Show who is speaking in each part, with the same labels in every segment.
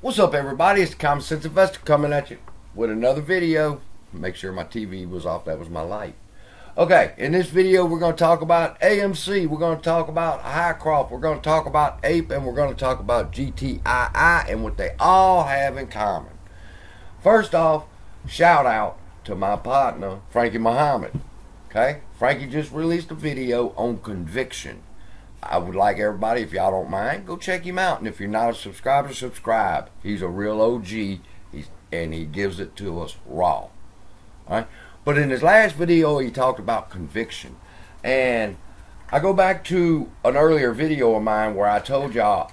Speaker 1: What's up, everybody? It's the Common Sense Investor coming at you with another video. Make sure my TV was off. That was my light. Okay, in this video we're going to talk about AMC. We're going to talk about Hycroft. We're going to talk about APE, and we're going to talk about GTII and what they all have in common. First off, shout out to my partner Frankie Muhammad. Okay, Frankie just released a video on conviction. I would like everybody, if y'all don't mind, go check him out. And if you're not a subscriber, subscribe. He's a real OG, and he gives it to us raw. All right? But in his last video, he talked about conviction. And I go back to an earlier video of mine where I told y'all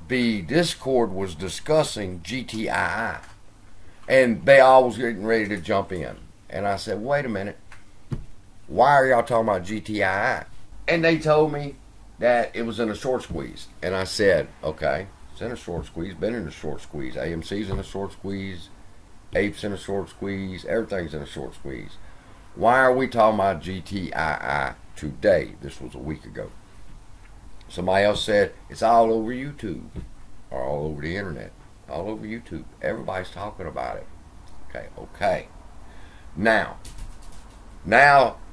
Speaker 1: the Discord was discussing GTII. And they all was getting ready to jump in. And I said, wait a minute. Why are y'all talking about GTII? And they told me that it was in a short squeeze. And I said, okay, it's in a short squeeze, been in a short squeeze. AMC's in a short squeeze, APE's in a short squeeze, everything's in a short squeeze. Why are we talking about GTII today? This was a week ago. Somebody else said, it's all over YouTube, or all over the internet, all over YouTube. Everybody's talking about it. Okay. Now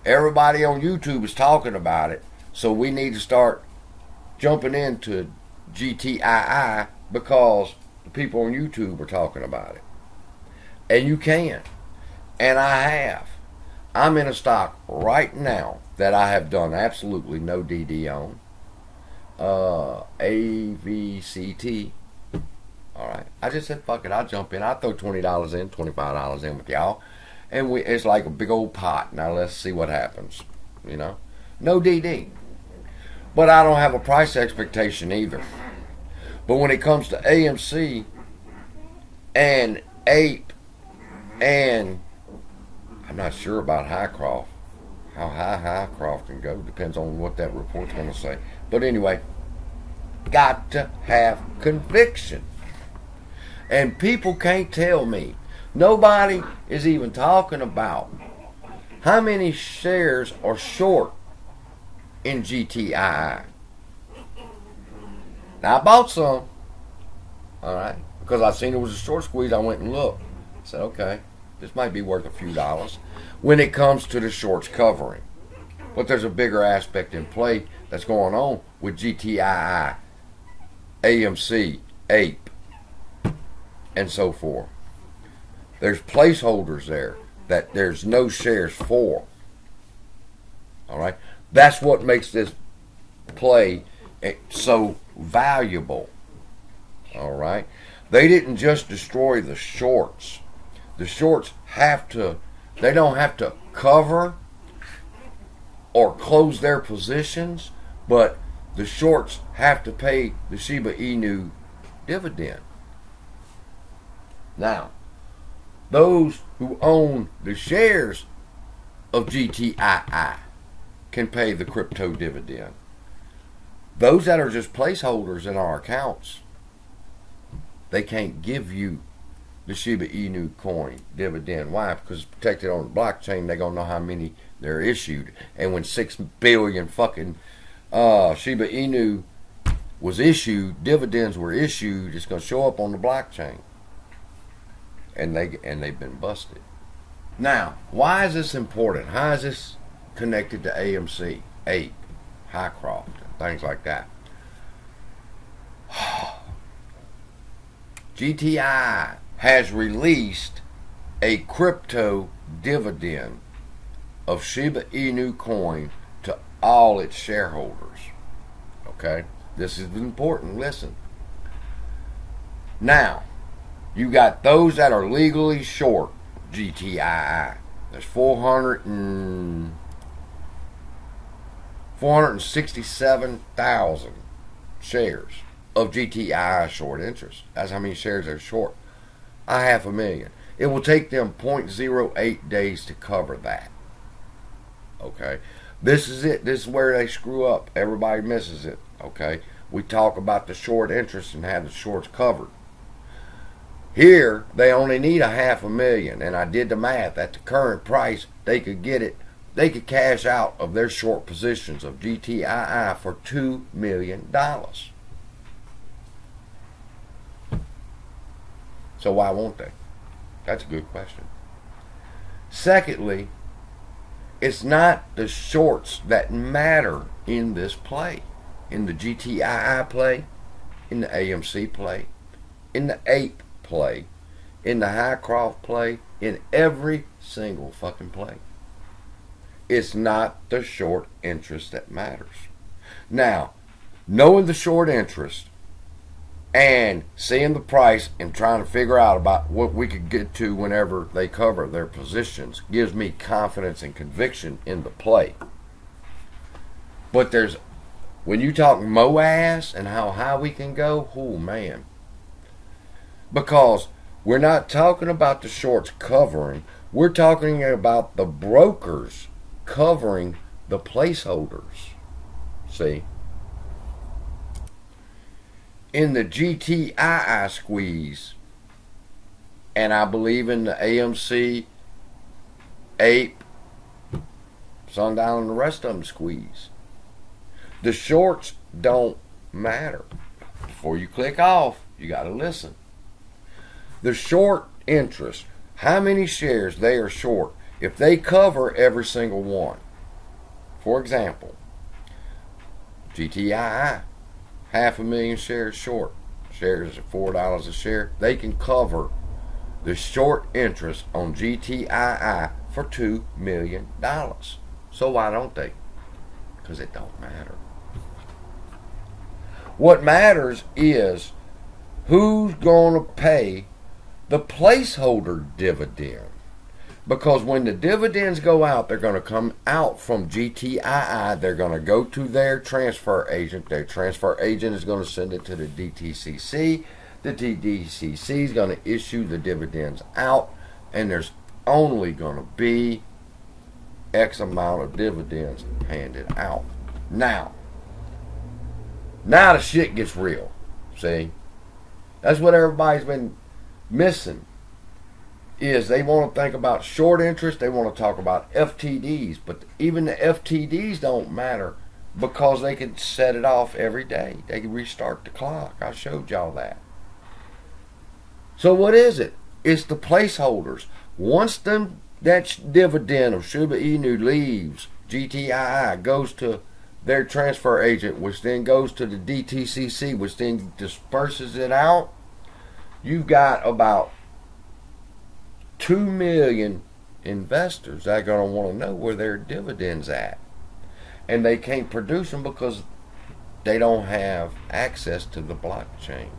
Speaker 1: everybody on YouTube is talking about it. So we need to start jumping into GTII because the people on YouTube are talking about it. And you can. And I have. I'm in a stock right now that I have done absolutely no DD on. AVCT. Alright. I just said, fuck it, I'll jump in. I'll throw $20 in, $25 in with y'all. And it's like a big old pot. Now let's see what happens. You know? No DD. But I don't have a price expectation either. But when it comes to AMC and APE, and I'm not sure about Hycroft, how high Hycroft can go, depends on what that report's going to say. But anyway, got to have conviction. And people can't tell me. Nobody is even talking about how many shares are short in GTII. Now I bought some, alright, because I seen it was a short squeeze. I went and looked. I said, okay, this might be worth a few dollars when it comes to the shorts covering. But there's a bigger aspect in play that's going on with GTII, AMC, APE, and so forth. There's placeholders there that there's no shares for. Alright? That's what makes this play so valuable. Alright? They didn't just destroy the shorts. The shorts they don't have to cover or close their positions, but the shorts have to pay the Shiba Inu dividend. Now, those who own the shares of GTII can pay the crypto dividend. Those that are just placeholders in our accounts, they can't give you the Shiba Inu coin dividend. Why? Because it's protected on the blockchain. They're going to know how many they're issued. And when 6 billion fucking Shiba Inu was issued, dividends were issued, it's going to show up on the blockchain. And they've been busted. Now, why is this important? How is this connected to AMC, APE, Hycroft, and things like that? GTI has released a crypto dividend of Shiba Inu coin to all its shareholders. Okay? This is important. Listen. Now, you got those that are legally short GTII. There's 467,000 shares of GTII short interest. That's how many shares they're short. 500,000. It will take them 0.08 days to cover that. Okay? This is it. This is where they screw up. Everybody misses it. Okay? We talk about the short interest and have the shorts covered. Here, they only need 500,000, and I did the math. At the current price, they could get it. They could cash out of their short positions of GTII for $2 million. So why won't they? That's a good question. Secondly, it's not the shorts that matter in this play. In the GTII play, in the AMC play, in the APE play, in the Hycroft play, in every single fucking play. It's not the short interest that matters. Now, knowing the short interest and seeing the price and trying to figure out about what we could get to whenever they cover their positions gives me confidence and conviction in the play. But when you talk MOAS and how high we can go, oh man. Because we're not talking about the shorts covering, we're talking about the brokers covering the placeholders. See? In the GTII squeeze, and I believe in the AMC, APE, Sundown, and the rest of them squeeze, the shorts don't matter. Before you click off, you got to listen. The short interest, how many shares they are short, if they cover every single one. For example, GTII, 500,000 shares short. Shares at $4 a share. They can cover the short interest on GTII for $2 million. So why don't they? Because it don't matter. What matters is who's going to pay the placeholder dividend. Because when the dividends go out, they're going to come out from GTII. They're going to go to their transfer agent. Their transfer agent is going to send it to the DTCC. The DTCC is going to issue the dividends out. And there's only going to be X amount of dividends handed out. Now the shit gets real. See? That's what everybody's been missing. Is they want to think about short interest, they want to talk about FTDs, but even the FTDs don't matter because they can set it off every day. They can restart the clock. I showed y'all that. So what is it? It's the placeholders. Once that dividend of Shiba Inu leaves GTII, goes to their transfer agent, which then goes to the DTCC, which then disperses it out, you've got about 2 million investors that are going to want to know where their dividends at. And they can't produce them because they don't have access to the blockchain.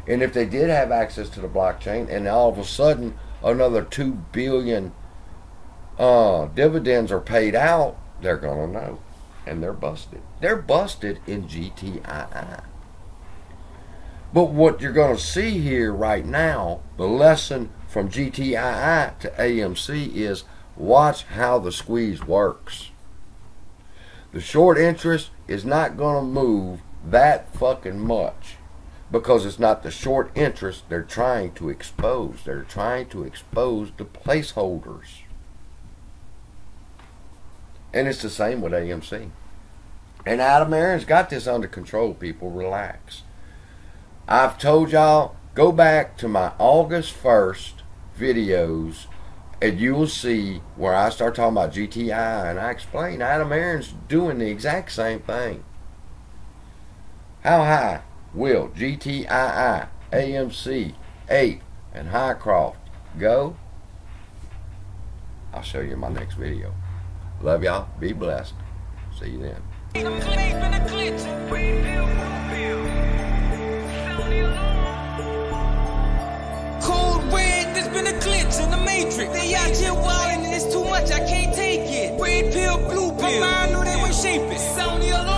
Speaker 1: And if they did have access to the blockchain and all of a sudden another 2 billion dividends are paid out, they're going to know. And they're busted. They're busted in GTII. But what you're going to see here right now, the lesson from GTII to AMC is watch how the squeeze works. The short interest is not going to move that fucking much because it's not the short interest they're trying to expose. They're trying to expose the placeholders. And it's the same with AMC. And Adam Aaron's got this under control, people. Relax. I've told y'all, go back to my August 1st videos and you will see where I start talking about GTI and I explain Adam Aaron's doing the exact same thing. How high will GTII, AMC, APE, and Hycroft go? I'll show you in my next video. Love y'all. Be blessed. See you then.
Speaker 2: Cold red, there's been a glitch in the matrix. They out here wildin' and it's too much, I can't take it. Red pill, blue pill, my mind knew they would shape it. Sound the alarm.